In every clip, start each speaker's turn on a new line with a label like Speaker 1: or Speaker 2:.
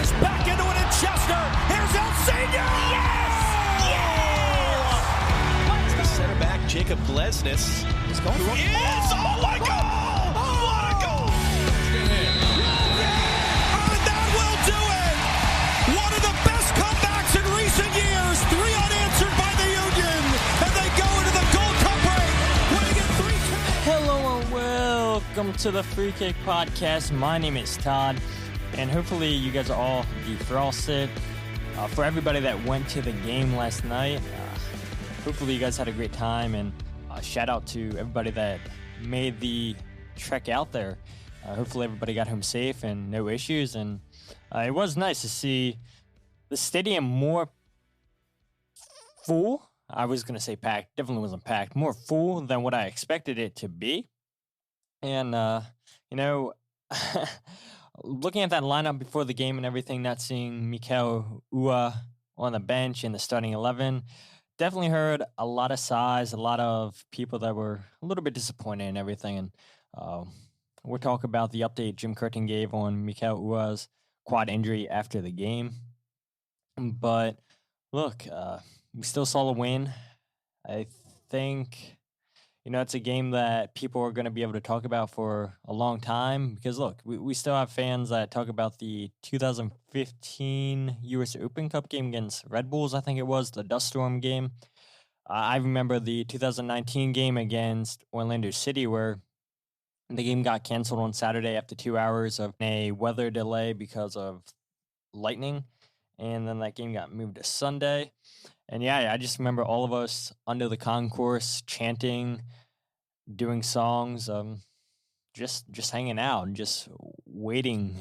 Speaker 1: He's back into it in Chester. Here's El Senior. Yes! Yes!
Speaker 2: The center back, Jacob Glesnes.
Speaker 1: He's going for it.
Speaker 2: Yes! Oh my goal! What a goal!
Speaker 1: And that will do it! One of the best comebacks in recent years. 3 unanswered by the Union. And they go into the Gold Cup break, winning it 3-2.
Speaker 3: Hello and welcome to the Free Kick Podcast. My name is Todd, and hopefully you guys are all defrosted. For everybody that went to the game last night, hopefully you guys had a great time, and shout out to everybody that made the trek out there. Hopefully everybody got home safe and no issues, and it was nice to see the stadium more full. I was going to say packed, definitely wasn't packed, more full than what I expected it to be. And, looking at that lineup before the game and everything, not seeing Mikael Uhre on the bench in the starting 11, definitely heard a lot of sighs, a lot of people that were a little bit disappointed in everything. And we'll talk about the update Jim Curtin gave on Mikael Uhre's quad injury after the game. But look, we still saw a win. I think, it's a game that people are going to be able to talk about for a long time because, look, we still have fans that talk about the 2015 U.S. Open Cup game against Red Bulls, I think it was, the dust storm game. I remember the 2019 game against Orlando City where the game got canceled on Saturday after 2 hours of a weather delay because of lightning, and then that game got moved to Sunday. And yeah, I just remember all of us under the concourse chanting, doing songs, just hanging out and just waiting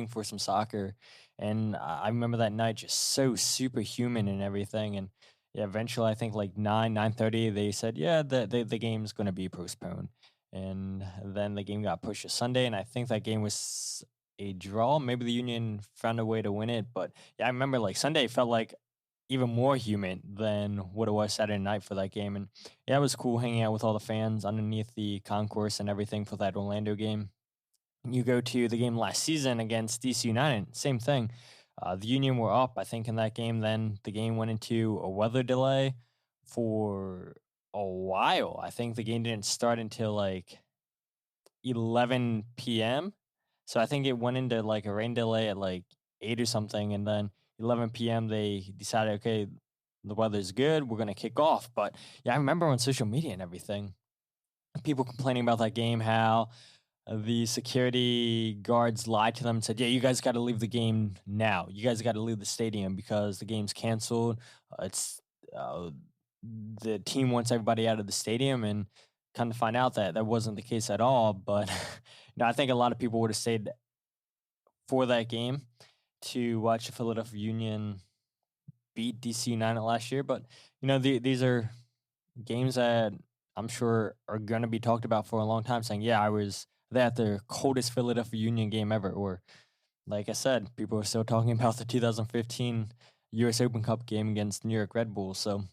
Speaker 3: for some soccer. And I remember that night just so superhuman and everything. And yeah, eventually I think like 9:30 they said, yeah, the game's going to be postponed. And then the game got pushed to Sunday, and I think that game was a draw. Maybe the Union found a way to win it, but yeah, I remember like Sunday felt like even more humid than what it was Saturday night for that game. And yeah, it was cool hanging out with all the fans underneath the concourse and everything for that Orlando game. You go to the game last season against DC United, same thing. The Union were up, I think, in that game. Then the game went into a weather delay for a while. I think the game didn't start until like 11 p.m. So I think it went into like a rain delay at like 8 or something. And then 11 p.m. they decided, okay, the weather's good, we're going to kick off. But yeah, I remember on social media and everything, people complaining about that game, how the security guards lied to them and said, yeah, you guys got to leave the game now. You guys got to leave the stadium because the game's canceled. The team wants everybody out of the stadium, and kind of find out that that wasn't the case at all. But I think a lot of people would have stayed for that game to watch the Philadelphia Union beat DC United last year. But, these are games that I'm sure are going to be talked about for a long time, saying, yeah, I was there at the coldest Philadelphia Union game ever. Or, like I said, people are still talking about the 2015 U.S. Open Cup game against New York Red Bulls. So,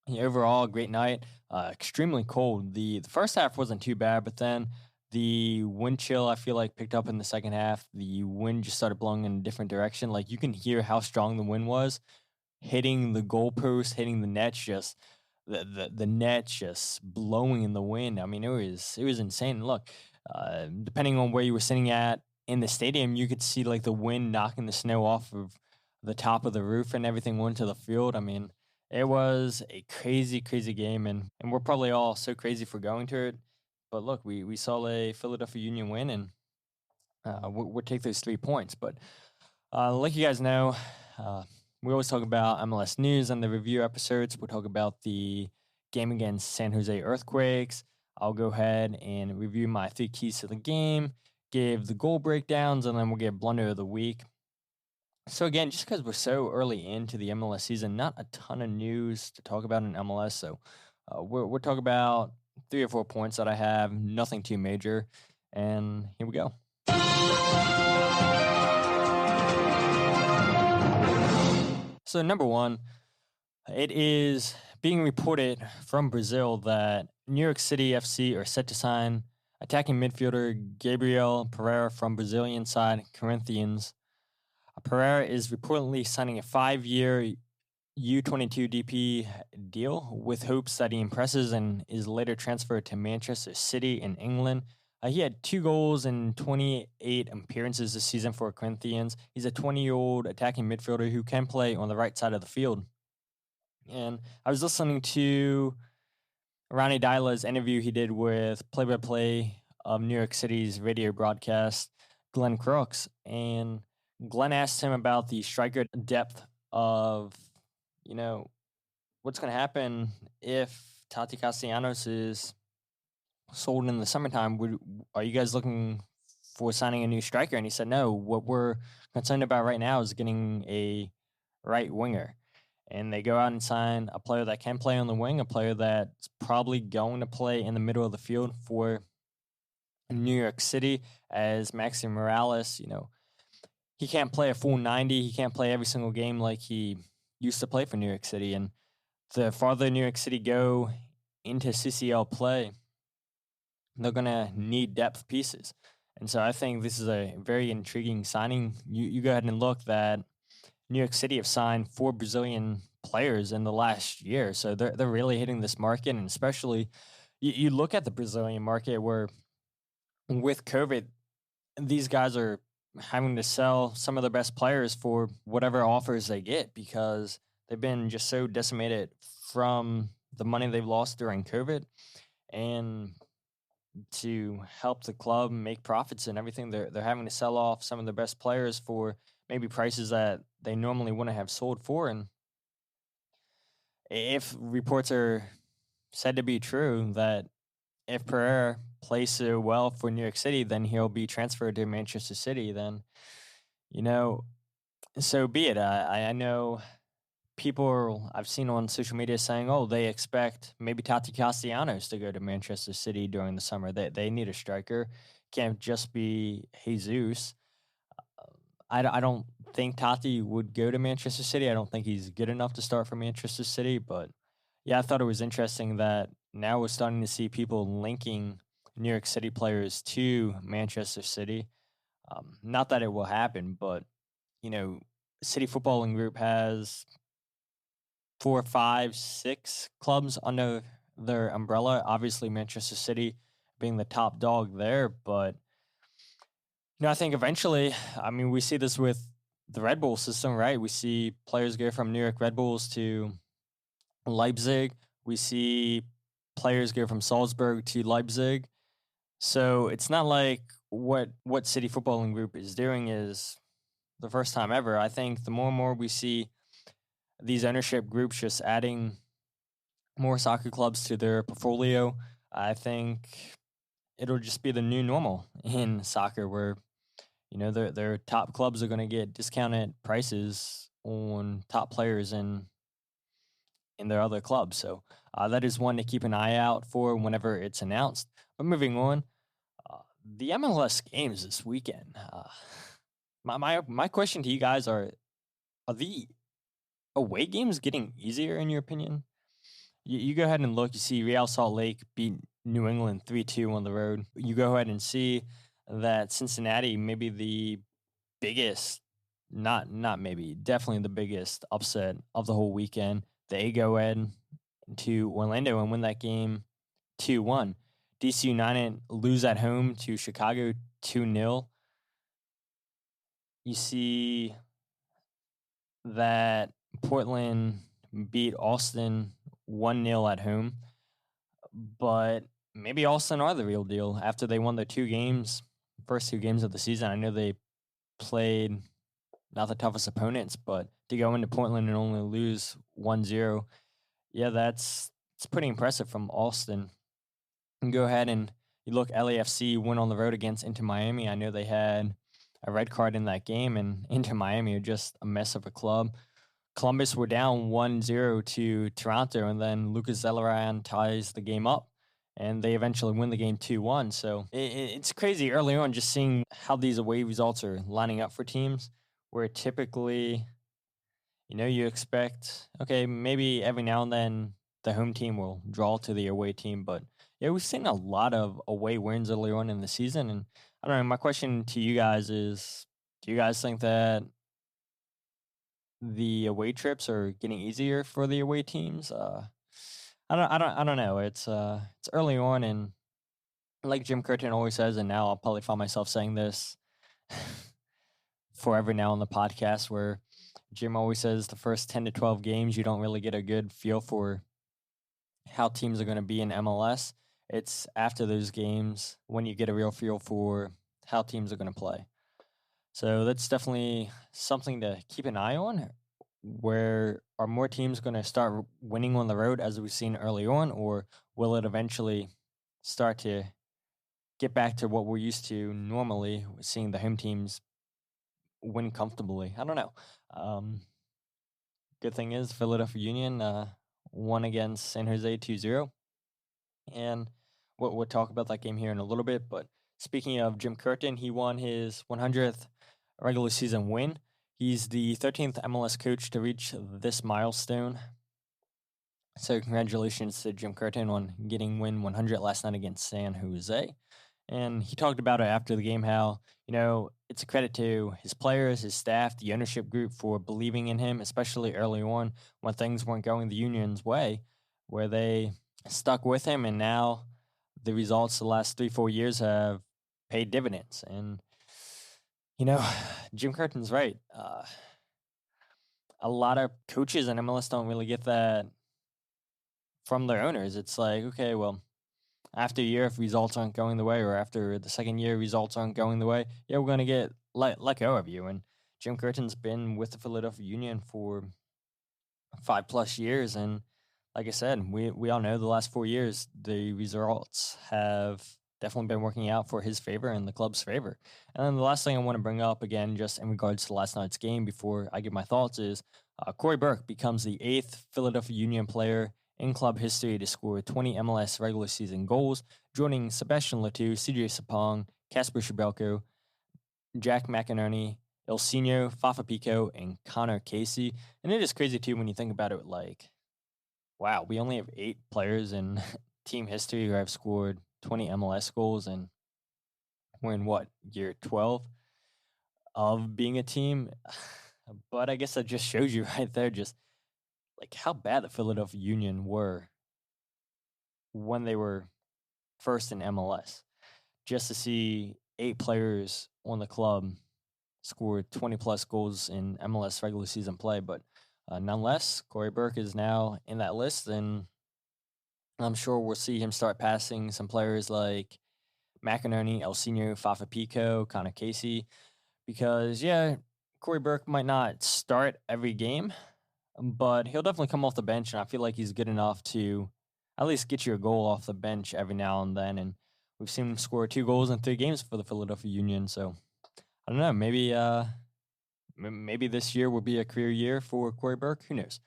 Speaker 3: yeah, overall, great night. Extremely cold. The first half wasn't too bad, but then the wind chill, I feel like, picked up in the second half. The wind just started blowing in a different direction. Like, you can hear how strong the wind was, hitting the goalpost, hitting the net, just the net just blowing in the wind. I mean, it was insane. Look, depending on where you were sitting at in the stadium, you could see like the wind knocking the snow off of the top of the roof and everything went to the field. I mean, it was a crazy, crazy game, and we're probably all so crazy for going to it. But look, we saw a Philadelphia Union win, and we'll take those 3 points. But like you guys know, we always talk about MLS news on the review episodes. We'll talk about the game against San Jose Earthquakes. I'll go ahead and review my 3 keys to the game, give the goal breakdowns, and then we'll get Blunder of the week. So again, just because we're so early into the MLS season, not a ton of news to talk about in MLS. So we'll talk about 3 or 4 points that I have, nothing too major. And here we go. So number one, it is being reported from Brazil that New York City FC are set to sign attacking midfielder Gabriel Pereira from Brazilian side Corinthians. Pereira is reportedly signing a 5-year U22 DP deal with hopes that he impresses and is later transferred to Manchester City in England. He had 2 goals in 28 appearances this season for Corinthians. He's a 20-year-old attacking midfielder who can play on the right side of the field. And I was listening to Ronnie Dyla's interview he did with play-by-play of New York City's radio broadcast, Glenn Crooks, and Glenn asked him about the striker depth of, what's going to happen if Tati Castellanos is sold in the summertime. Are you guys looking for signing a new striker? And he said, no, what we're concerned about right now is getting a right winger. And they go out and sign a player that can play on the wing, a player that's probably going to play in the middle of the field for New York City, as Maxi Morales, he can't play a full 90. He can't play every single game like he used to play for New York City. And the farther New York City go into CCL play, they're going to need depth pieces. And so I think this is a very intriguing signing. You go ahead and look that New York City have signed 4 Brazilian players in the last year. So they're really hitting this market. And especially, you look at the Brazilian market where with COVID, these guys are having to sell some of their best players for whatever offers they get because they've been just so decimated from the money they've lost during COVID. And to help the club make profits and everything, they're having to sell off some of the best players for maybe prices that they normally wouldn't have sold for. And if reports are said to be true that if Pereira plays so well for New York City, then he'll be transferred to Manchester City, then, so be it. I know people I've seen on social media saying, oh, they expect maybe Tati Castellanos to go to Manchester City during the summer. They need a striker. Can't just be Jesus. I don't think Tati would go to Manchester City. I don't think he's good enough to start for Manchester City. But, yeah, I thought it was interesting that now we're starting to see people linking New York City players to Manchester City. Not that it will happen, but, City Footballing Group has 4, 5, 6 clubs under their umbrella. Obviously, Manchester City being the top dog there. But, I think eventually, we see this with the Red Bull system, right? We see players go from New York Red Bulls to Leipzig. We see players go from Salzburg to Leipzig. So it's not like what City Footballing Group is doing is the first time ever. I think the more and more we see these ownership groups just adding more soccer clubs to their portfolio, I think it'll just be the new normal in soccer where, their top clubs are going to get discounted prices on top players in their other clubs. So that is one to keep an eye out for whenever it's announced. But moving on, the MLS games this weekend. My question to you guys are the away games getting easier in your opinion? You go ahead and look. You see Real Salt Lake beat New England 3-2 on the road. You go ahead and see that Cincinnati, maybe the biggest, definitely the biggest upset of the whole weekend. They go ahead to Orlando and win that game 2-1. DC United lose at home to Chicago 2-0. You see that Portland beat Austin 1-0 at home. But maybe Austin are the real deal after they won their first two games of the season. I know they played not the toughest opponents, but to go into Portland and only lose 1-0, yeah, it's pretty impressive from Austin. And go ahead and you look, LAFC went on the road against Inter Miami. I know they had a red card in that game, and Inter Miami are just a mess of a club. Columbus were down 1-0 to Toronto, and then Lucas Zelleran ties the game up, and they eventually win the game 2-1. So it's crazy early on just seeing how these away results are lining up for teams, where typically, you expect, okay, maybe every now and then the home team will draw to the away team, but yeah, we've seen a lot of away wins early on in the season, and I don't know, my question to you guys is, do you guys think that the away trips are getting easier for the away teams. I don't know. It's early on, and like Jim Curtin always says, and now I'll probably find myself saying this forever now on the podcast, where Jim always says the first 10 to 12 games you don't really get a good feel for how teams are going to be in MLS. It's after those games when you get a real feel for how teams are going to play. So that's definitely something to keep an eye on. Where are more teams going to start winning on the road as we've seen early on, or will it eventually start to get back to what we're used to normally, seeing the home teams win comfortably? I don't know. Um, Good thing is Philadelphia Union won against San Jose 2-0. And we'll talk about that game here in a little bit. But speaking of Jim Curtin, he won his 100th regular season win. He's the 13th MLS coach to reach this milestone. So congratulations to Jim Curtin on getting win 100 last night against San Jose. And he talked about it after the game, how, it's a credit to his players, his staff, the ownership group for believing in him, especially early on when things weren't going the Union's way, where they stuck with him. And now the results the last 3-4 years have paid dividends. And, Jim Curtin's right. A lot of coaches in MLS don't really get that from their owners. It's like, okay, well, after a year, if results aren't going the way, or after the second year, results aren't going the way, yeah, we're going to get let go of you. And Jim Curtin's been with the Philadelphia Union for 5+ years. And like I said, we all know the last 4 years, the results have definitely been working out for his favor and the club's favor. And then the last thing I want to bring up, again, just in regards to last night's game before I give my thoughts, is Cory Burke becomes the 8th Philadelphia Union player in club history to score 20 MLS regular season goals, joining Sebastian Letou, CJ Sapong, Kasper Schmeichel, Jack McInerney, Ilsinho, Fafa Pico, and Connor Casey. And it is crazy, too, when you think about it, like, wow, we only have 8 players in team history who have scored 20 MLS goals, and we're in year 12 of being a team. But I guess that just shows you right there just like how bad the Philadelphia Union were when they were first in MLS. Just to see 8 players on the club score 20+ goals in MLS regular season play. But nonetheless, Cory Burke is now in that list, and I'm sure we'll see him start passing some players like McInerney, Ilsinho, Fafa Pico, Connor Casey, because, yeah, Cory Burke might not start every game, but he'll definitely come off the bench, and I feel like he's good enough to at least get you a goal off the bench every now and then. And we've seen him score 2 goals in 3 games for the Philadelphia Union, so I don't know, maybe this year will be a career year for Cory Burke. Who knows?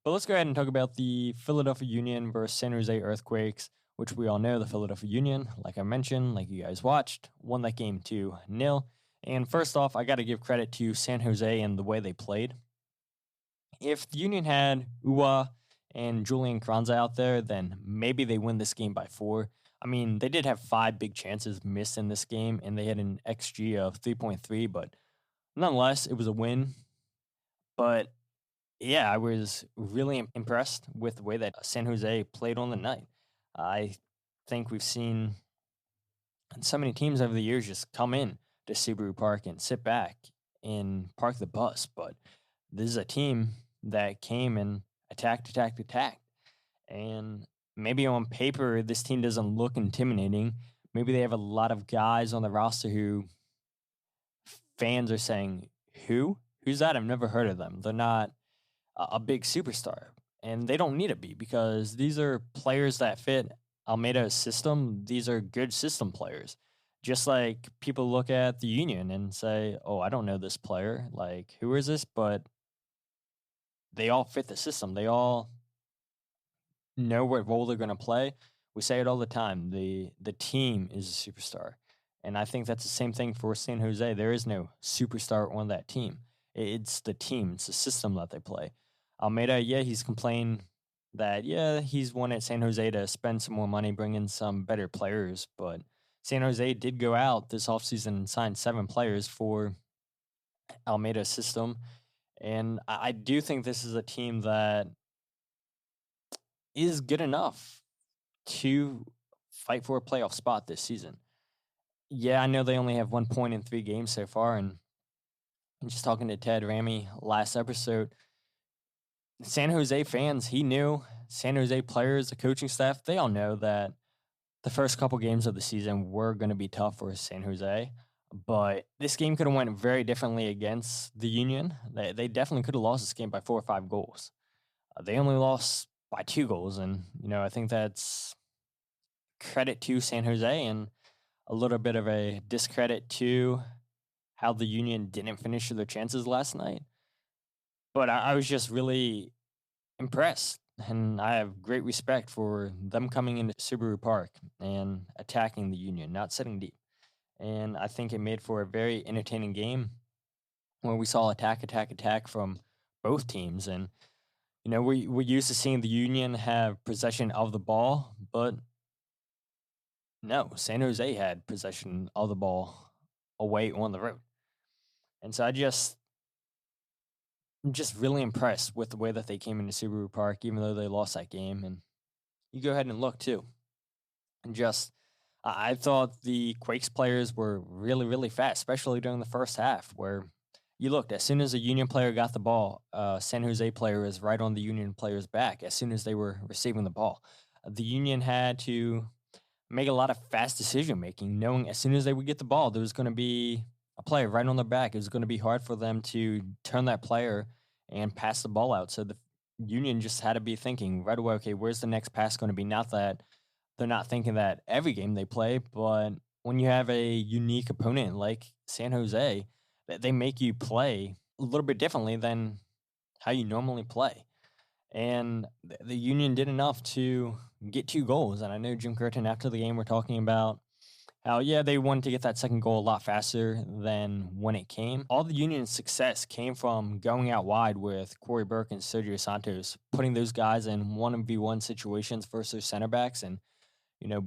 Speaker 3: But let's go ahead and talk about the Philadelphia Union versus San Jose Earthquakes, which we all know the Philadelphia Union, like I mentioned, like you guys watched, won that game 2-0. And first off, I got to give credit to San Jose and the way they played. If the Union had Uhre and Julian Carranza out there, then maybe they win this game by 4. I mean, they did have 5 big chances missed in this game, and they had an XG of 3.3, but nonetheless, it was a win. But yeah, I was really impressed with the way that San Jose played on the night. I think we've seen so many teams over the years just come in to Subaru Park and sit back and park the bus, but this is a team that came and attacked. And maybe on paper, this team doesn't look intimidating. Maybe they have a lot of guys on the roster who fans are saying, Who's that? I've never heard of them. They're not a big superstar. And they don't need to be, because these are players that fit Almeida's system. These are good system players. Just like people look at the Union and say, oh, I don't know this player. Like, who is this? But they all fit the system. They all know what role they're going to play. We say it all the time. The team is a superstar. And I think that's the same thing for San Jose. There is no superstar on that team. It's the team. It's the system that they play. Almeida, yeah, he's complained that, yeah, he's wanted San Jose to spend some more money, bring in some better players. But San Jose did go out this offseason and sign 7 players for Almeida's system. And I do think this is a team that is good enough to fight for a playoff spot this season. Yeah, I know they only have 1 point in 3 games so far. And just talking to Ted Ramey last episode, San Jose fans, he knew, San Jose players, the coaching staff, they all know that the first couple games of the season were going to be tough for San Jose. But this game could have went very differently against the Union. They definitely could have lost this game by 4 or 5 goals. They only lost by 2 goals. And, I think that's credit to San Jose and a little bit of a discredit to how the Union didn't finish their chances last night. But I was just really impressed. And I have great respect for them coming into Subaru Park and attacking the Union, not sitting deep. And I think it made for a very entertaining game where we saw attack from both teams. And, we're used to seeing the Union have possession of the ball, but no, San Jose had possession of the ball away on the road. And so I'm just really impressed with the way that they came into Subaru Park, even though they lost that game. And you go ahead and look too. And I thought the Quakes players were really, really fast, especially during the first half, where you looked, as soon as a Union player got the ball, San Jose player is right on the Union player's back as soon as they were receiving the ball. The Union had to make a lot of fast decision making, knowing as soon as they would get the ball, there was going to be a player right on their back. It was going to be hard for them to turn that player and pass the ball out. So the Union just had to be thinking right away, okay, where's the next pass going to be? Not that they're not thinking that every game they play, but when you have a unique opponent like San Jose, they make you play a little bit differently than how you normally play. And the Union did enough to get 2 goals. And I know Jim Curtin after the game were talking about how, they wanted to get that second goal a lot faster than when it came. All the Union's success came from going out wide with Cory Burke and Sergio Santos, putting those guys in 1v1 situations versus their center backs and,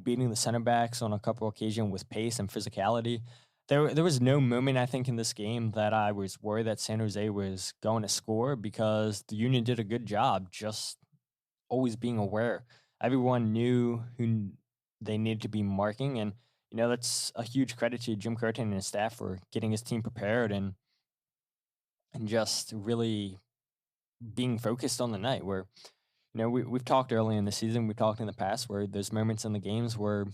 Speaker 3: beating the center backs on a couple occasions with pace and physicality. There was no moment, I think, in this game that I was worried that San Jose was going to score because the Union did a good job just always being aware. Everyone knew who they needed to be marking, and that's a huge credit to Jim Curtin and his staff for getting his team prepared and just really being focused on the night. Where we've talked early in the season, we've talked in the past where there's moments in the games where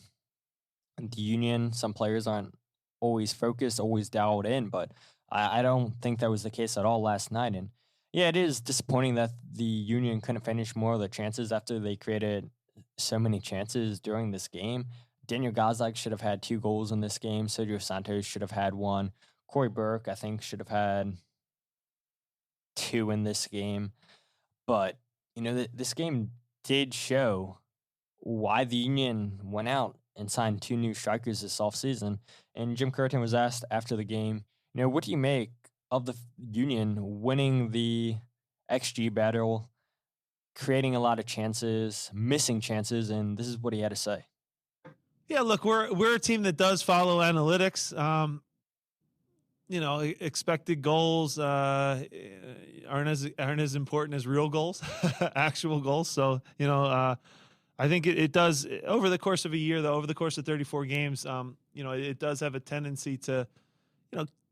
Speaker 3: the Union, some players aren't always focused, always dialed in, but I don't think that was the case at all last night. And yeah, it is disappointing that the Union couldn't finish more of their chances after they created so many chances during this game. Daniel Gazak should have had 2 goals in this game. Sergio Santos should have had 1. Cory Burke, I think, should have had 2 in this game. But, this game did show why the Union went out and signed 2 new strikers this offseason. And Jim Curtin was asked after the game, what do you make of the Union winning the XG battle, creating a lot of chances, missing chances, and this is what he had to say.
Speaker 4: Yeah, look, we're a team that does follow analytics. Expected goals aren't as important as real goals, actual goals. So, I think it does over the course of a year, though, over the course of 34 games, it does have a tendency to,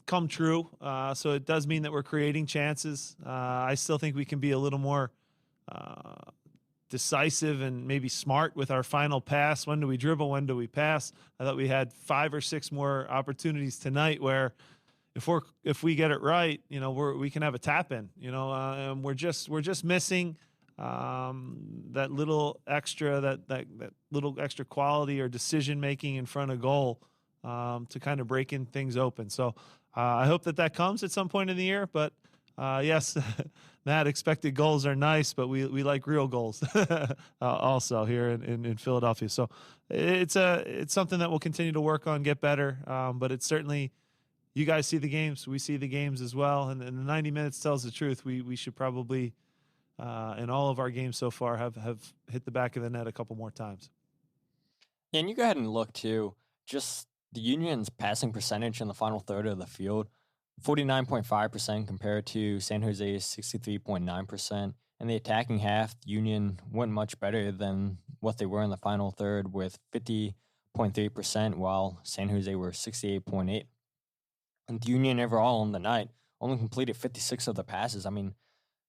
Speaker 4: come true. So it does mean that we're creating chances. I still think we can be a little more decisive and maybe smart with our final pass. When do we dribble? When do we pass? I thought we had 5 or 6 more opportunities tonight where if we get it right, we can have a tap in, and we're just missing that little extra, that little extra quality or decision making in front of goal to kind of breaking things open. So I hope that comes at some point in the year, but yes, Matt, expected goals are nice, but we like real goals also here in Philadelphia. So it's something that we'll continue to work on, get better. But it's certainly, you guys see the games, we see the games as well. And the 90 minutes tells the truth. We should probably, in all of our games so far, have hit the back of the net a couple more times.
Speaker 3: Yeah, and you go ahead and look too, just the Union's passing percentage in the final third of the field. 49.5% compared to San Jose's 63.9%. In the attacking half, Union went much better than what they were in the final third with 50.3%, while San Jose were 68.8%. And the Union overall on the night only completed 56 of the passes. I mean,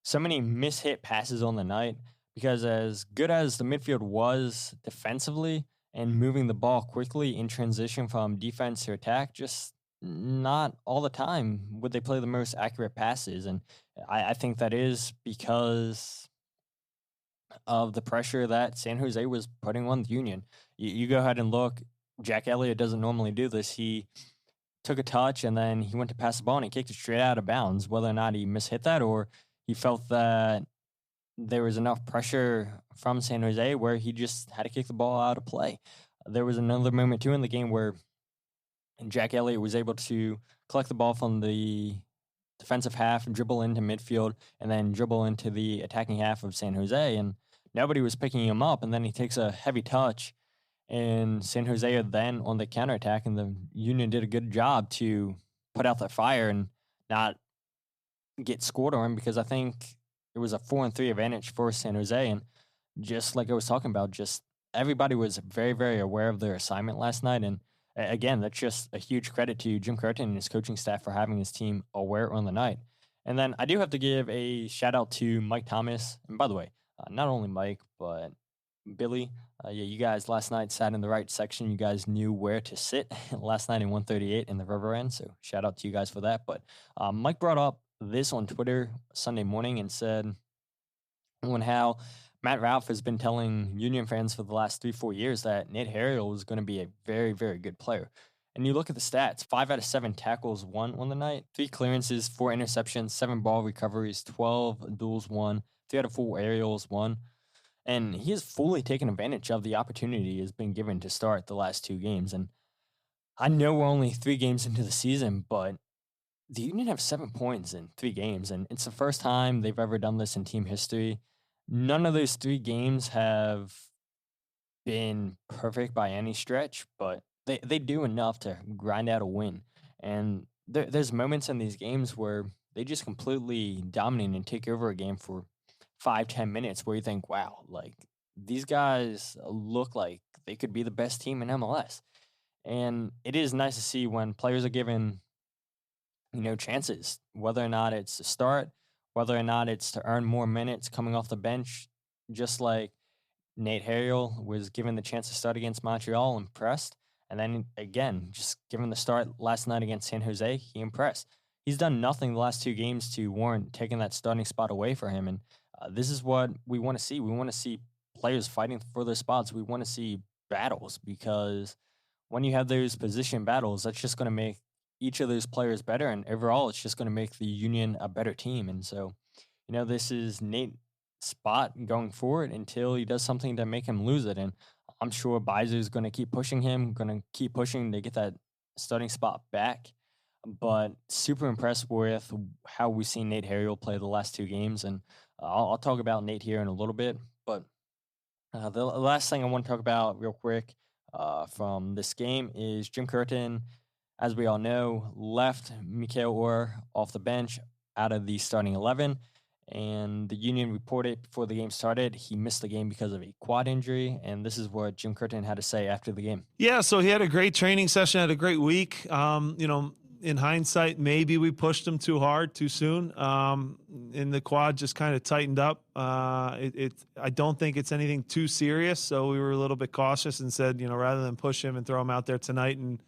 Speaker 3: so many mishit passes on the night because as good as the midfield was defensively and moving the ball quickly in transition from defense to attack, just not all the time would they play the most accurate passes. And I think that is because of the pressure that San Jose was putting on the Union. You go ahead and look. Jack Elliott doesn't normally do this. He took a touch and then he went to pass the ball and he kicked it straight out of bounds. Whether or not he mishit that or he felt that there was enough pressure from San Jose where he just had to kick the ball out of play. There was another moment too in the game where Jack Elliott was able to collect the ball from the defensive half and dribble into midfield and then dribble into the attacking half of San Jose, and nobody was picking him up. And then he takes a heavy touch, and San Jose are then on the counterattack, and the Union did a good job to put out that fire and not get scored on because I think it was a 4-3 advantage for San Jose. And just like I was talking about, just everybody was very, very aware of their assignment last night. And again, that's just a huge credit to Jim Curtin and his coaching staff for having his team aware on the night. And then I do have to give a shout out to Mike Thomas. And by the way, not only Mike, but Billy. Yeah, you guys last night sat in the right section. You guys knew where to sit last night in 138 in the River End. So shout out to you guys for that. But Mike brought up this on Twitter Sunday morning and said on how Matt Ralph has been telling Union fans for the last 3-4 years that Nate Harriel was going to be a very, very good player. And you look at the stats, 5 out of 7 tackles won on the night, 3 clearances, 4 interceptions, 7 ball recoveries, 12 duels won, 3 out of 4 aerials won. And he has fully taken advantage of the opportunity he has been given to start the last 2 games. And I know we're only 3 games into the season, but the Union have 7 points in 3 games. And it's the first time they've ever done this in team history. None of those 3 games have been perfect by any stretch, but they do enough to grind out a win. And there's moments in these games where they just completely dominate and take over a game for 5-10 minutes where you think, wow, like these guys look like they could be the best team in MLS. And it is nice to see when players are given, chances, whether or not it's to start, whether or not it's to earn more minutes coming off the bench, just like Nate Harriel was given the chance to start against Montreal, impressed. And then again, just given the start last night against San Jose, he impressed. He's done nothing the last 2 games to warrant taking that starting spot away for him. And this is what we want to see. We want to see players fighting for their spots. We want to see battles because when you have those position battles, that's just going to make each of those players better. And overall, it's just going to make the Union a better team. And so, this is Nate's spot going forward until he does something to make him lose it. And I'm sure Beiser is going to keep pushing him, going to keep pushing to get that starting spot back. But super impressed with how we've seen Nate Harriel play the last 2 games. And I'll talk about Nate here in a little bit. But the last thing I want to talk about real quick from this game is Jim Curtin, as we all know, left Mikael Uhre off the bench out of the starting 11. And the Union reported before the game started he missed the game because of a quad injury. And this is what Jim Curtin had to say after the game.
Speaker 4: Yeah, so he had a great training session, had a great week. In hindsight, maybe we pushed him too hard, too soon. And the quad just kind of tightened up. I don't think it's anything too serious, so we were a little bit cautious and said, rather than push him and throw him out there tonight and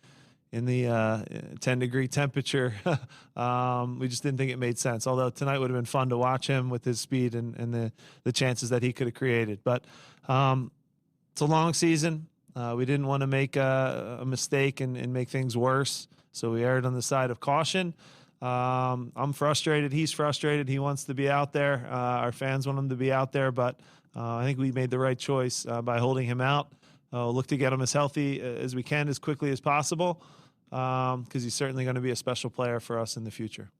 Speaker 4: in the 10-degree temperature, we just didn't think it made sense. Although tonight would have been fun to watch him with his speed and the chances that he could have created. But it's a long season. We didn't want to make a mistake and make things worse. So we erred on the side of caution. I'm frustrated. He's frustrated. He wants to be out there. Our fans want him to be out there. But I think we made the right choice by holding him out. Look to get him as healthy as we can as quickly as possible because he's certainly going to be a special player for us in the future.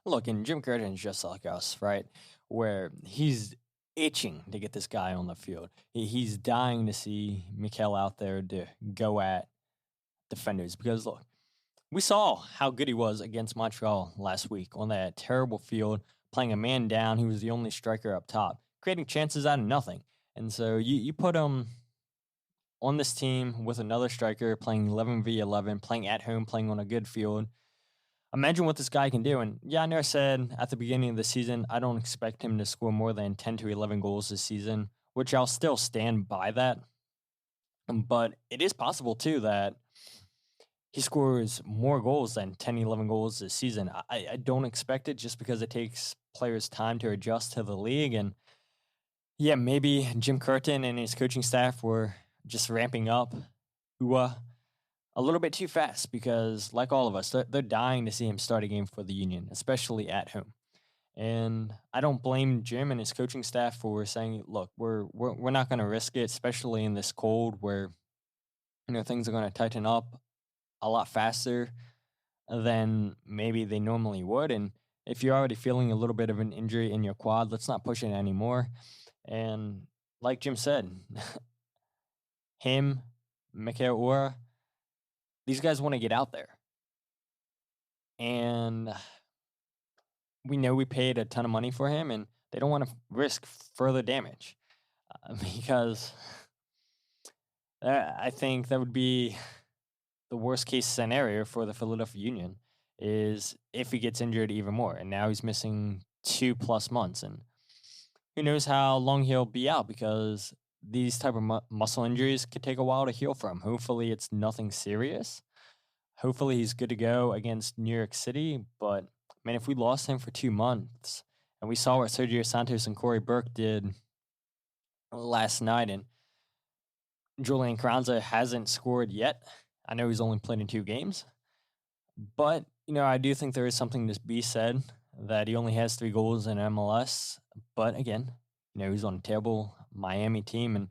Speaker 3: Look, and Jim Curtin is just like us, right? Where he's itching to get this guy on the field. He's dying to see Mikael out there to go at defenders because, look, We saw how good he was against Montreal last week on that terrible field, playing a man down. He was the only striker up top, creating chances out of nothing. And so you put him on this team with another striker playing 11v11, playing at home, playing on a good field. Imagine what this guy can do. And yeah, I know I said at the beginning of the season, I don't expect him to score more than 10 to 11 goals this season, which I'll still stand by that. But it is possible, too, that he scores more goals than 10, 11 goals this season. I don't expect it just because it takes players time to adjust to the league. And yeah, maybe Jim Curtin and his coaching staff were just ramping up Uhre a little bit too fast because, like all of us, they're dying to see him start a game for the Union, especially at home. And I don't blame Jim and his coaching staff for saying, "Look, we're not going to risk it, especially in this cold where things are going to tighten up a lot faster than maybe they normally would. And if you're already feeling a little bit of an injury in your quad, let's not push it anymore." And like Jim said, him, Mikael Uhre, these guys want to get out there. And we know we paid a ton of money for him, and they don't want to risk further damage because I think that would be the worst case scenario for the Philadelphia Union is if he gets injured even more. And now he's missing 2+ months. And who knows how long he'll be out because these type of muscle injuries could take a while to heal from. Hopefully it's nothing serious. Hopefully he's good to go against New York City. But, man, if we lost him for 2 months and we saw what Sergio Santos and Cory Burke did last night and Julian Carranza hasn't scored yet. I know he's only played in 2 games. But, I do think there is something to be said that he only has 3 goals in MLS. But, again, he's on a terrible Miami team. And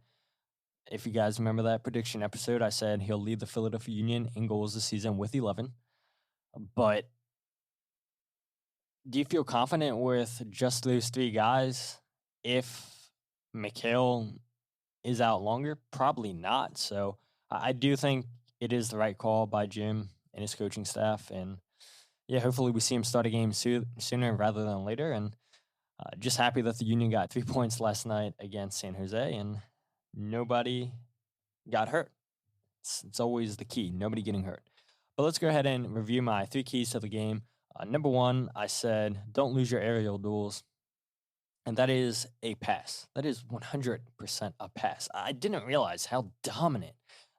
Speaker 3: if you guys remember that prediction episode, I said he'll lead the Philadelphia Union in goals this season with 11. But do you feel confident with just those 3 guys if Mikael is out longer? Probably not. So I do think it is the right call by Jim and his coaching staff. And yeah, hopefully we see him start a game sooner rather than later. And just happy that the Union got 3 points last night against San Jose and nobody got hurt. It's always the key, nobody getting hurt. But let's go ahead and review my 3 keys to the game. Number 1, I said, don't lose your aerial duels. And that is a pass. That is 100% a pass. I didn't realize how dominant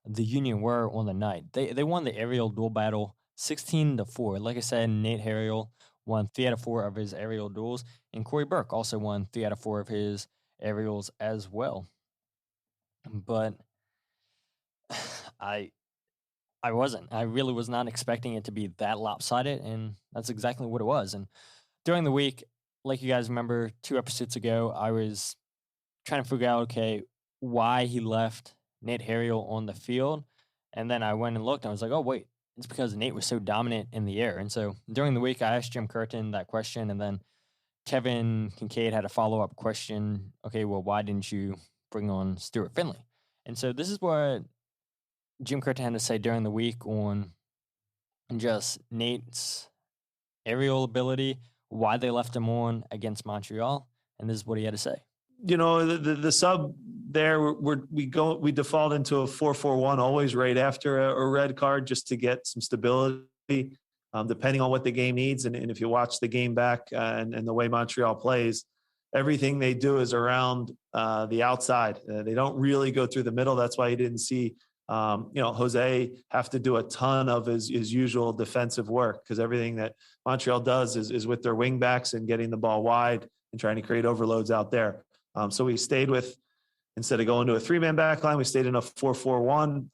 Speaker 3: the Union were on the night. They won the aerial duel battle 16-4. Like I said, Nate Harriel won 3 out of 4 of his aerial duels, and Cory Burke also won 3 out of 4 of his aerials as well. But I really was not expecting it to be that lopsided, and that's exactly what it was. And during the week, like you guys remember 2 episodes ago, I was trying to figure out, okay, why he left Nate Harriel on the field. And then I went and looked, and I was like, oh, wait, it's because Nate was so dominant in the air. And so during the week, I asked Jim Curtin that question, and then Kevin Kincaid had a follow-up question. Okay, well, why didn't you bring on Stuart Finley? And so this is what Jim Curtin had to say during the week on just Nate's aerial ability, why they left him on against Montreal, and this is what he had to say.
Speaker 4: The sub there, we default into a 4-4-1 always right after a red card just to get some stability, depending on what the game needs. And if you watch the game back and the way Montreal plays, everything they do is around the outside. They don't really go through the middle. That's why you didn't see Jose have to do a ton of his usual defensive work because everything that Montreal does is with their wing backs and getting the ball wide and trying to create overloads out there. So we stayed with, instead of going to a 3-man back line, we stayed in a 4-4-1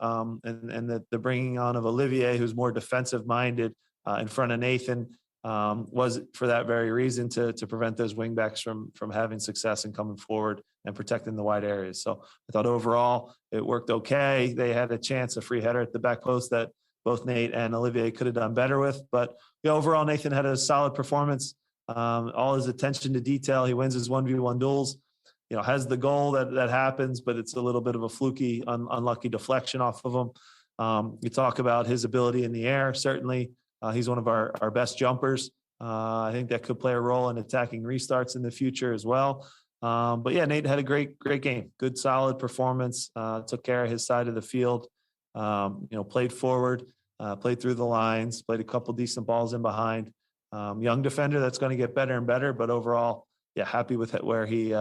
Speaker 4: and the bringing on of Olivier, who's more defensive minded in front of Nathan, was for that very reason to prevent those wing backs from having success and coming forward and protecting the wide areas. So I thought overall it worked okay. They had a chance, a free header at the back post that both Nate and Olivier could have done better with. But overall, Nathan had a solid performance. All his attention to detail. He wins his 1v1 duels. Has the goal that happens, but it's a little bit of a fluky, unlucky deflection off of him. You talk about his ability in the air. Certainly, he's one of our best jumpers. I think that could play a role in attacking restarts in the future as well. But yeah, Nate had a great game. Good, solid performance. Took care of his side of the field. Played forward, played through the lines, played a couple decent balls in behind. Young defender that's going to get better and better. But overall, yeah, happy with where he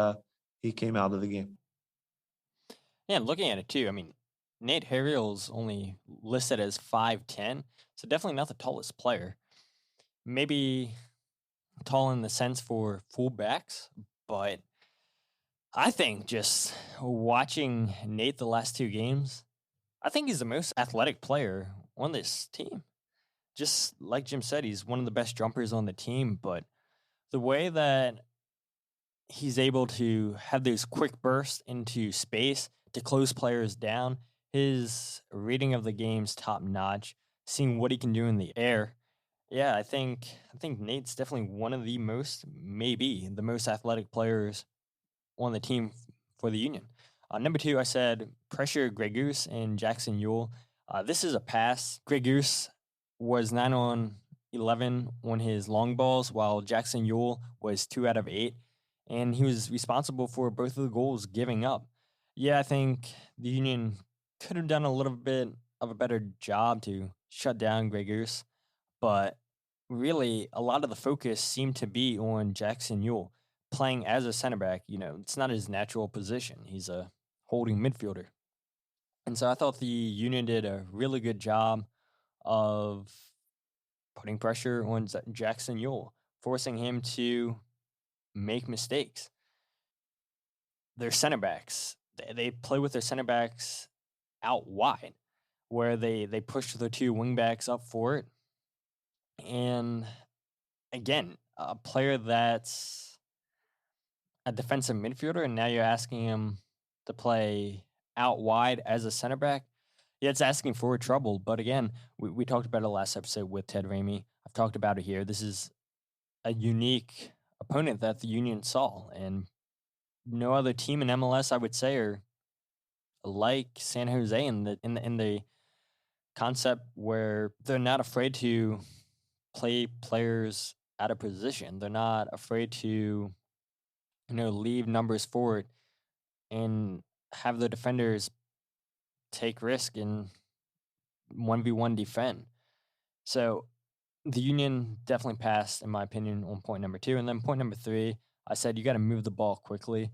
Speaker 4: came out of the game.
Speaker 3: Yeah, and looking at it too, I mean, Nate Harriel's only listed as 5'10", so definitely not the tallest player. Maybe tall in the sense for fullbacks, but I think just watching Nate the last two games, I think he's the most athletic player on this team. Just like Jim said, he's one of the best jumpers on the team, but the way that he's able to have those quick bursts into space to close players down, his reading of the game's top notch, seeing what he can do in the air. Yeah, I think Nate's definitely one of the most, maybe the most athletic players on the team for the Union. Number two, I said pressure Greg Goose and Jackson Ewell. This is a pass. Greg Goose was 9 on 11 on his long balls, while Jackson Ewell was 2 out of 8. And he was responsible for both of the goals giving up. Yeah, I think the Union could have done a little bit of a better job to shut down Greg Goose, but really a lot of the focus seemed to be on Jackson Ewell playing as a center back. It's not his natural position. He's a holding midfielder. And so I thought the Union did a really good job of putting pressure on Jackson Ewell, forcing him to make mistakes. Their center backs, they play with their center backs out wide, where they push the two wing backs up for it. And again, a player that's a defensive midfielder, and now you're asking him to play out wide as a center back. Yeah, it's asking for trouble. But again, we talked about it last episode with Ted Ramey. I've talked about it here. This is a unique opponent that the Union saw, and no other team in MLS, I would say, are like San Jose in the concept where they're not afraid to play players out of position. They're not afraid to, leave numbers forward and have the defenders take risk and 1v1 defend. So the Union definitely passed, in my opinion, on point number two. And then point number three, I said you got to move the ball quickly.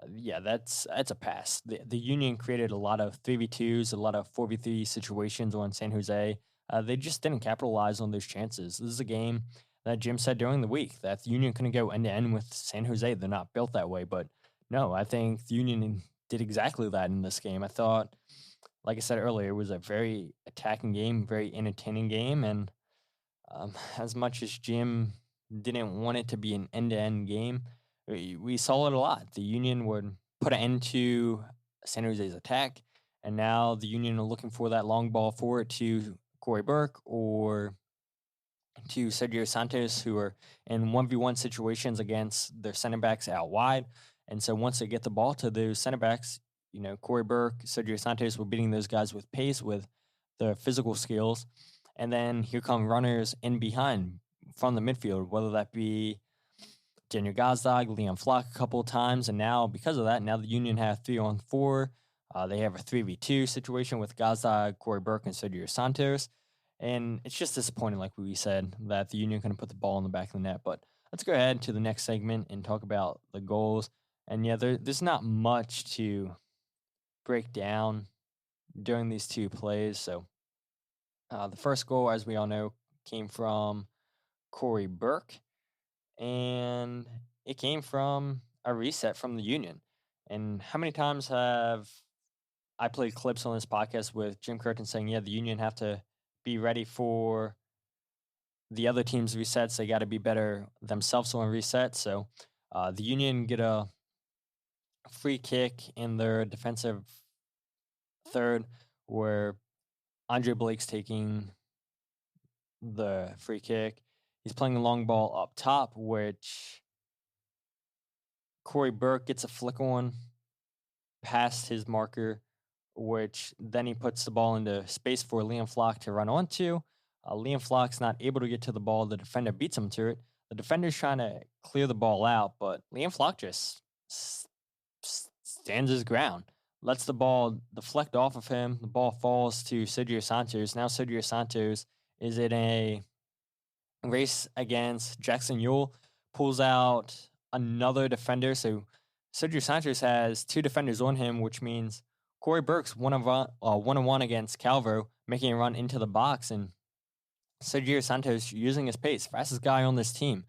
Speaker 3: Yeah, that's a pass. The Union created a lot of 3v2s, a lot of 4v3 situations on San Jose. They just didn't capitalize on those chances. This is a game that Jim said during the week that the Union couldn't go end-to-end with San Jose. They're not built that way. But no, I think the Union did exactly that in this game. I thought, like I said earlier, it was a very attacking game, very entertaining game. And as much as Jim didn't want it to be an end-to-end game, we saw it a lot. The Union would put an end to San Jose's attack, and now the Union are looking for that long ball forward to Cory Burke or to Sergio Santos, who are in 1v1 situations against their center backs out wide. And so once they get the ball to those center backs, Cory Burke, Sergio Santos were beating those guys with pace, with their physical skills. And then here come runners in behind from the midfield, whether that be Daniel Gazdag, Leon Flock a couple of times. And now, because of that, now the Union have 3-on-4. They have a 3v2 situation with Gazdag, Cory Burke, and Sergio Santos. And it's just disappointing, like we said, that the Union couldn't put the ball in the back of the net. But let's go ahead to the next segment and talk about the goals. And yeah, there's not much to break down during these two plays. So the first goal, as we all know, came from Cory Burke, and it came from a reset from the Union. And how many times have I played clips on this podcast with Jim Curtin saying, yeah, the Union have to be ready for the other team's resets. They got to be better themselves on resets. So the Union get a free kick in their defensive third where Andre Blake's taking the free kick. He's playing a long ball up top, which Cory Burke gets a flick on past his marker which then he puts the ball into space for Liam Flock to run onto. Liam Flock's not able to get to the ball. The defender beats him to it. The defender's trying to clear the ball out, but Liam Flock just stands his ground, lets the ball deflect off of him. The ball falls to Sergio Santos. Now Sergio Santos is in a race against Jackson Yueill, pulls out another defender. So Sergio Santos has two defenders on him, which means Cory Burke's one-on-one against Calvo, making a run into the box, and Sergio Santos using his pace, fastest guy on this team.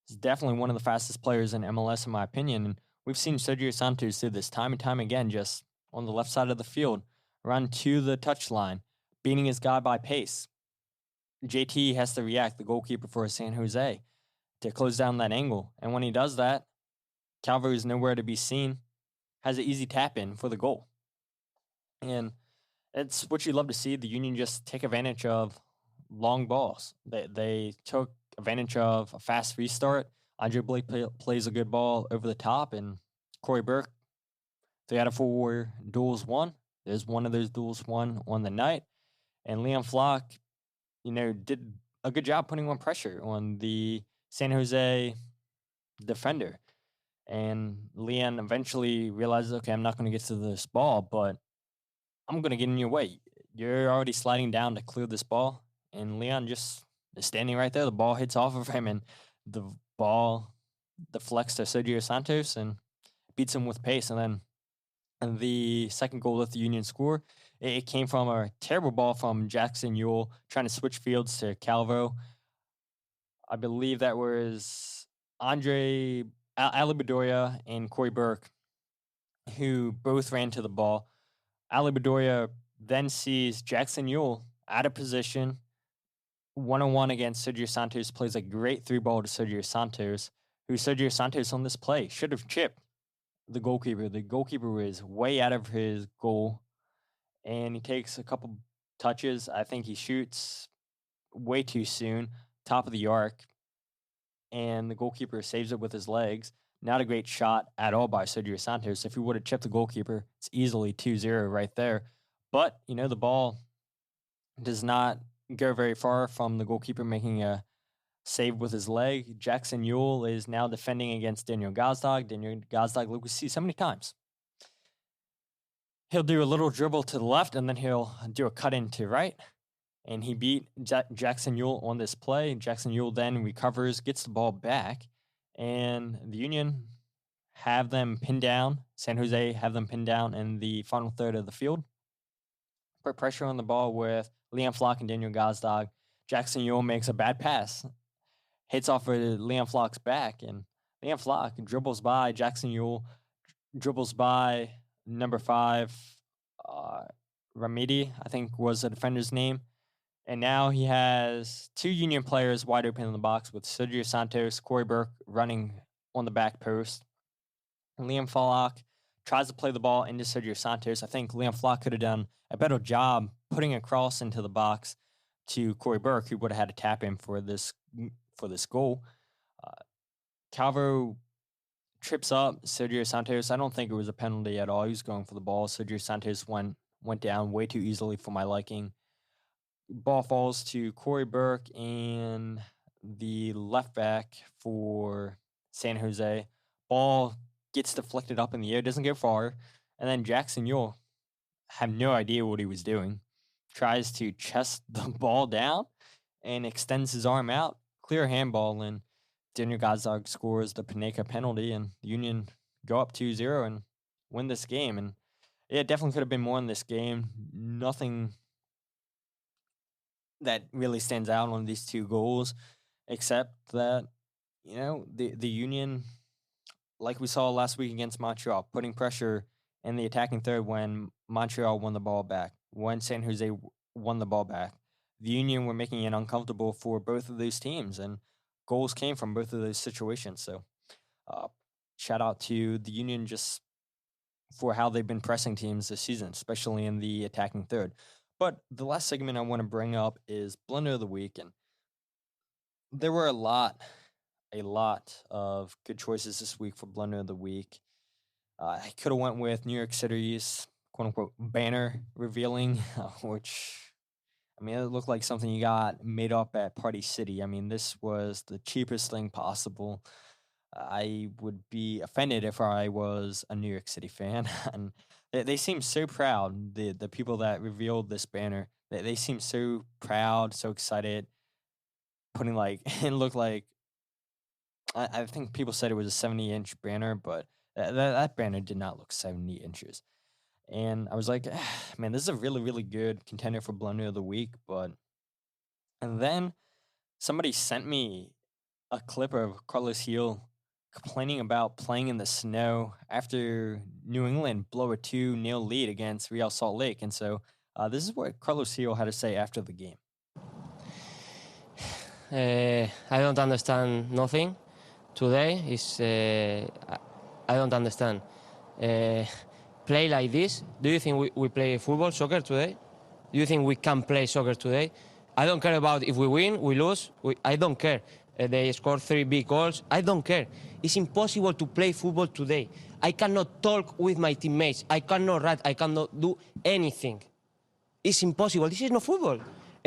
Speaker 3: He's definitely one of the fastest players in MLS, in my opinion. And we've seen Sergio Santos do this time and time again, just on the left side of the field, run to the touchline, beating his guy by pace. JT has to react, the goalkeeper for San Jose, to close down that angle. And when he does that, Calvo is nowhere to be seen, has an easy tap in for the goal. And it's what you love to see. The Union just take advantage of long balls. They took advantage of a fast restart. Andre Blake plays a good ball over the top, and Cory Burke, 3 out of 4 duels won. There's one of those duels won on the night. And Liam Flock, did a good job putting on pressure on the San Jose defender. And Leon eventually realizes, okay, I'm not going to get to this ball, but I'm going to get in your way. You're already sliding down to clear this ball. And Leon just is standing right there. The ball hits off of him, and the ball deflects to Sergio Santos and beats him with pace. And then the second goal that the Union score, it came from a terrible ball from Jackson Yueill trying to switch fields to Calvo. I believe that was Ali Bedoya and Cory Burke, who both ran to the ball. Ali Bedoya then sees Jackson Yueill out of position, one-on-one against Sergio Santos, plays a great 3-ball to Sergio Santos, who Sergio Santos on this play should have chipped the goalkeeper. The goalkeeper was way out of his goal, and he takes a couple touches. I think he shoots way too soon, top of the arc, and the goalkeeper saves it with his legs. Not a great shot at all by Sergio Santos. If he would have chipped the goalkeeper, it's easily 2-0 right there. But, the ball does not go very far from the goalkeeper making a save with his leg. Jackson Yueill is now defending against Daniel Gazdag. Daniel Gazdag, like we see so many times, he'll do a little dribble to the left, and then he'll do a cut in to right. And he beat Jackson Yueill on this play. Jackson Yueill then recovers, gets the ball back, and the Union have them pinned down. San Jose have them pinned down in the final third of the field. Put pressure on the ball with Liam Flock and Daniel Gazdag. Jackson Yueill makes a bad pass, hits off of Liam Flock's back, and Liam Flock dribbles by Jackson Yueill, dribbles by number 5, Ramidi, I think was the defender's name. And now he has 2 Union players wide open in the box with Sergio Santos, Cory Burke running on the back post. And Liam Flock tries to play the ball into Sergio Santos. I think Liam Flock could have done a better job putting a cross into the box to Cory Burke, who would have had to tap in for this goal. Calvo trips up Sergio Santos. I don't think it was a penalty at all. He was going for the ball. Sergio Santos went down way too easily for my liking. Ball falls to Cory Burke and the left back for San Jose. Ball gets deflected up in the air, doesn't go far. And then Jackson Yueill, have no idea what he was doing, tries to chest the ball down and extends his arm out. Clear handball, and Daniel Gazdag scores the Panenka penalty, and the Union go up 2-0 and win this game. And it definitely could have been more in this game. Nothing that really stands out on these 2 goals, except that, the Union, like we saw last week against Montreal, putting pressure in the attacking third when Montreal won the ball back, when San Jose won the ball back. The Union were making it uncomfortable for both of those teams, and goals came from both of those situations. So shout out to the Union just for how they've been pressing teams this season, especially in the attacking third. But the last segment I want to bring up is Blunder of the Week. And there were a lot of good choices this week for Blunder of the Week. I could have went with New York City's quote-unquote banner revealing, which, I mean, it looked like something you got made up at Party City. I mean, this was the cheapest thing possible. I would be offended if I was a New York City fan. And they seem so proud, the people that revealed this banner. They seem so proud, so excited, putting like, it looked like, I think people said it was a 70-inch banner, but that banner did not look 70 inches. And I was like, man, this is a really, really good contender for Blunder of the Week. And then somebody sent me a clip of Carlos Heel complaining about playing in the snow after New England blow a 2-0 lead against Real Salt Lake. And so this is what Carlos Heel had to say after the game.
Speaker 5: I don't understand nothing. Today is I don't understand. Play like this. Do you think we play football, soccer today? Do you think we can play soccer today? I don't care about if we win, we lose. I don't care. They scored 3 big goals. I don't care. It's impossible to play football today. I cannot talk with my teammates. I cannot write. I cannot do anything. It's impossible. This is not football.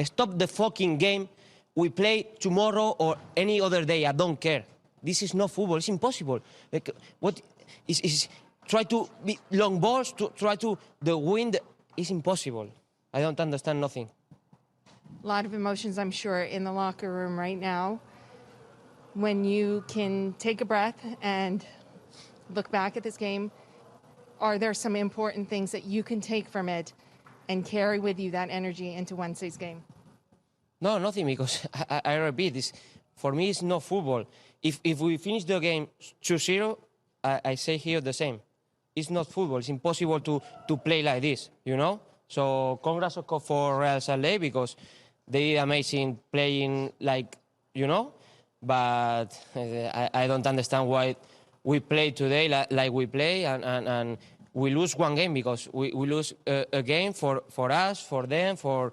Speaker 5: Stop the fucking game. We play tomorrow or any other day. I don't care. This is not football. It's impossible. Like, what is try to be long balls to try to the wind is impossible. I don't understand nothing.
Speaker 6: A lot of emotions, I'm sure, in the locker room right now. When you can take a breath and look back at this game, are there some important things that you can take from it and carry with you that energy into Wednesday's game?
Speaker 5: No, nothing, because I repeat this. For me, it's not football. If we finish the game 2-0, I say here the same. It's not football. It's impossible to play like this, you know? So congrats for Real Salt Lake because they did amazing playing like, you know? But I don't understand why we play today like we play and we lose one game because we lose a game for us, for them, for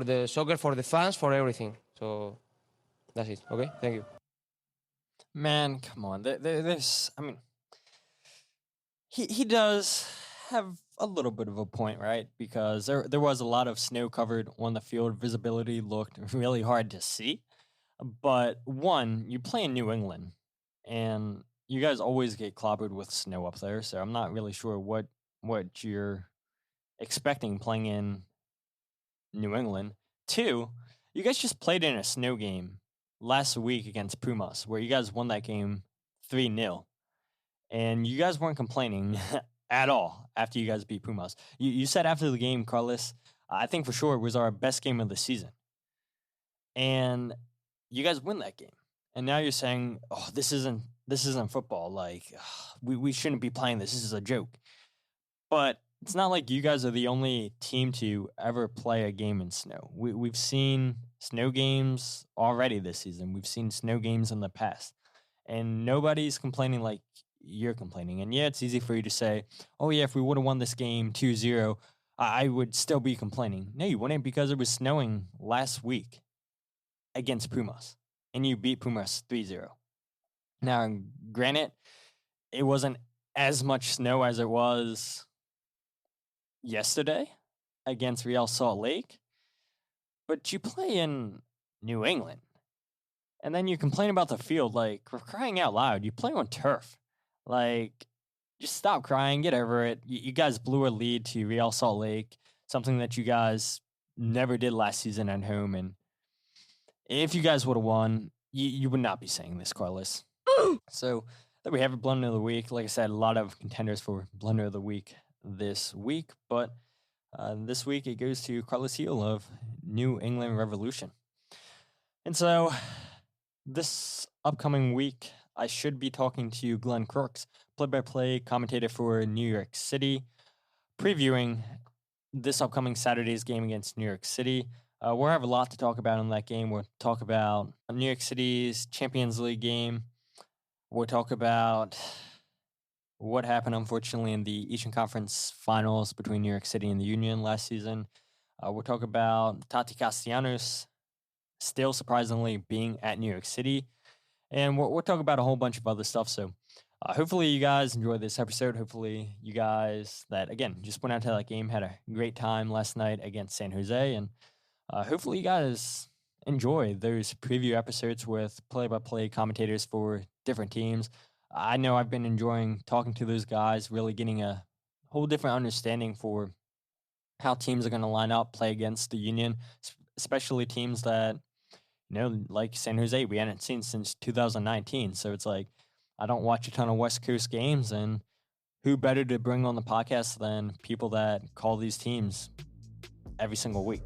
Speaker 5: the soccer, for the fans, for everything. So that's it. Okay, thank you.
Speaker 3: Man, come on. There's, I mean, he does have a little bit of a point, right? Because there was a lot of snow covered on the field. Visibility looked really hard to see. But one, you play in New England, and you guys always get clobbered with snow up there. So I'm not really sure what you're expecting playing in New England. Two, you guys just played in a snow game last week against Pumas, where you guys won that game 3-0. And you guys weren't complaining at all after you guys beat Pumas. You said after the game, Carlos, I think for sure it was our best game of the season. And you guys win that game. And now you're saying, oh, this isn't football. Like, we shouldn't be playing this. This is a joke. But it's not like you guys are the only team to ever play a game in snow. We've seen snow games already this season. We've seen snow games in the past. And nobody's complaining like you're complaining. And yeah, it's easy for you to say, oh yeah, if we would have won this game 2-0, I would still be complaining. No, you wouldn't, because it was snowing last week against Pumas. And you beat Pumas 3-0. Now, granted, it wasn't as much snow as it was yesterday against Real Salt Lake, but you play in New England. And then you complain about the field, like, we're crying out loud. You play on turf. Like, just stop crying, get over it. You guys blew a lead to Real Salt Lake, something that you guys never did last season at home. And if you guys would have won, you would not be saying this, Carlos. So there we have it, Blunder of the Week. Like I said, a lot of contenders for Blunder of the Week this week. But this week it goes to Carlos Heel of New England Revolution. And so this upcoming week, I should be talking to Glenn Crooks, play-by-play commentator for New York City, previewing this upcoming Saturday's game against New York City. We'll have a lot to talk about in that game. We'll talk about New York City's Champions League game. We'll talk about what happened, unfortunately, in the Eastern Conference Finals between New York City and the Union last season. We'll talk about Tati Castellanos still surprisingly being at New York City. And we'll talk about a whole bunch of other stuff. So Hopefully you guys enjoyed this episode. Hopefully you guys that, again, just went out to that game, had a great time last night against San Jose. And hopefully you guys enjoy those preview episodes with play-by-play commentators for different teams. I know I've been enjoying talking to those guys, really getting a whole different understanding for how teams are going to line up, play against the Union, especially teams that, like San Jose, we hadn't seen since 2019. So it's like, I don't watch a ton of West Coast games, and who better to bring on the podcast than people that call these teams every single week.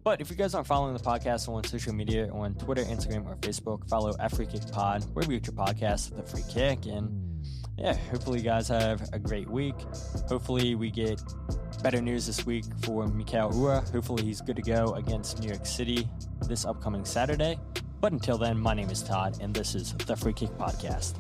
Speaker 3: But if you guys aren't following the podcast on social media, on Twitter, Instagram, or Facebook, follow Free Kick Pod, where we get your podcast, The Free Kick. And yeah, hopefully you guys have a great week. Hopefully we get better news this week for Mikael Uhre. Hopefully he's good to go against New York City this upcoming Saturday. But until then, my name is Todd, and this is The Free Kick Podcast.